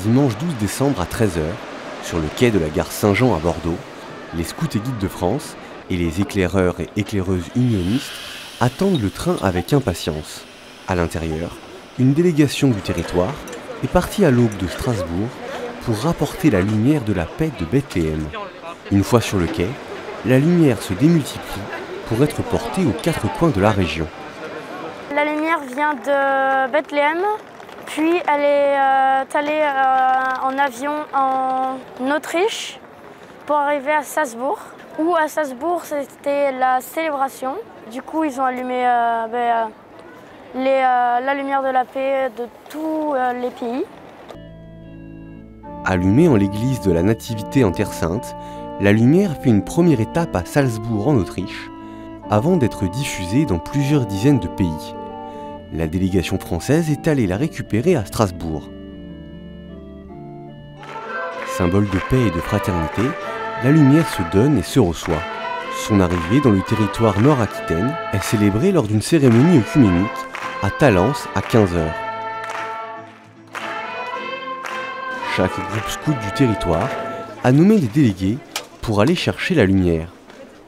Dimanche 12 décembre à 13 h, sur le quai de la gare Saint-Jean à Bordeaux, les scouts et guides de France et les éclaireurs et éclaireuses unionistes attendent le train avec impatience. À l'intérieur, une délégation du territoire est partie à l'aube de Strasbourg pour rapporter la lumière de la paix de Bethléem. Une fois sur le quai, la lumière se démultiplie pour être portée aux quatre coins de la région. La lumière vient de Bethléem, puis elle est allée en avion en Autriche pour arriver à Salzbourg, où à Salzbourg c'était la célébration. Du coup ils ont allumé la lumière de la paix de tous les pays. Allumée en l'église de la Nativité en Terre Sainte, la lumière fait une première étape à Salzbourg en Autriche, avant d'être diffusée dans plusieurs dizaines de pays. La délégation française est allée la récupérer à Strasbourg. Symbole de paix et de fraternité, la lumière se donne et se reçoit. Son arrivée dans le territoire nord-aquitaine est célébrée lors d'une cérémonie œcuménique à Talence à 15 h. Chaque groupe scout du territoire a nommé des délégués pour aller chercher la lumière.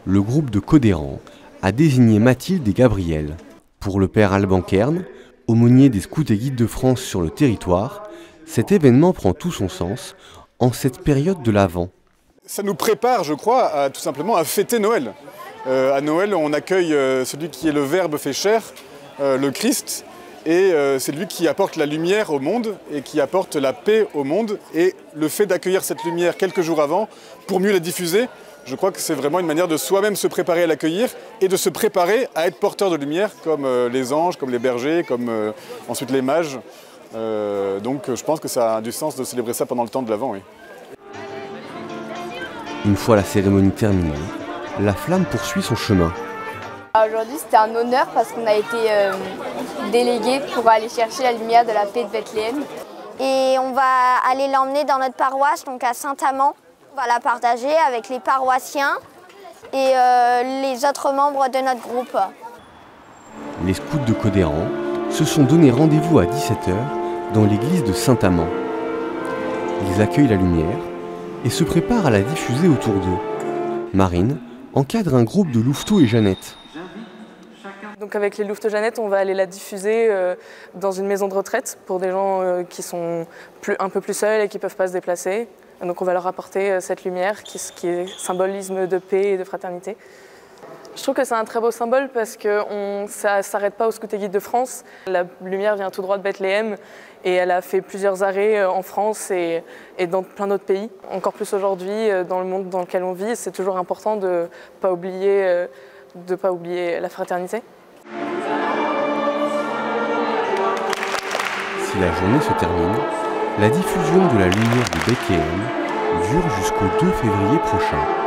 Le groupe de Codéran a désigné Mathilde et Gabriel. Pour le père Alban Kern, aumônier des scouts et guides de France sur le territoire, cet événement prend tout son sens en cette période de l'Avent. Ça nous prépare, je crois, tout simplement à fêter Noël. À Noël, on accueille celui qui est le Verbe fait chair, le Christ, et c'est lui qui apporte la lumière au monde et qui apporte la paix au monde. Et le fait d'accueillir cette lumière quelques jours avant, pour mieux la diffuser, je crois que c'est vraiment une manière de soi-même se préparer à l'accueillir et de se préparer à être porteur de lumière, comme les anges, comme les bergers, comme ensuite les mages. Donc je pense que ça a du sens de célébrer ça pendant le temps de l'Avent, oui. Une fois la cérémonie terminée, la flamme poursuit son chemin. Aujourd'hui, c'était un honneur parce qu'on a été délégués pour aller chercher la lumière de la paix de Bethléem. Et on va aller l'emmener dans notre paroisse, donc à Saint-Amand. On va la partager avec les paroissiens et les autres membres de notre groupe. Les scouts de Codéran se sont donné rendez-vous à 17 h dans l'église de Saint-Amand. Ils accueillent la lumière et se préparent à la diffuser autour d'eux. Marine encadre un groupe de louveteaux et Jeannette. Donc avec les louveteaux Jeannette, on va aller la diffuser dans une maison de retraite pour des gens qui sont un peu plus seuls et qui ne peuvent pas se déplacer. Donc on va leur apporter cette lumière qui est symbolisme de paix et de fraternité. Je trouve que c'est un très beau symbole parce que ça ne s'arrête pas aux scouts et guides de France. La lumière vient tout droit de Bethléem et elle a fait plusieurs arrêts en France et dans plein d'autres pays. Encore plus aujourd'hui, dans le monde dans lequel on vit, c'est toujours important de ne pas oublier la fraternité. Si la journée se termine, la diffusion de la lumière de Bethléem dure jusqu'au 2 février prochain.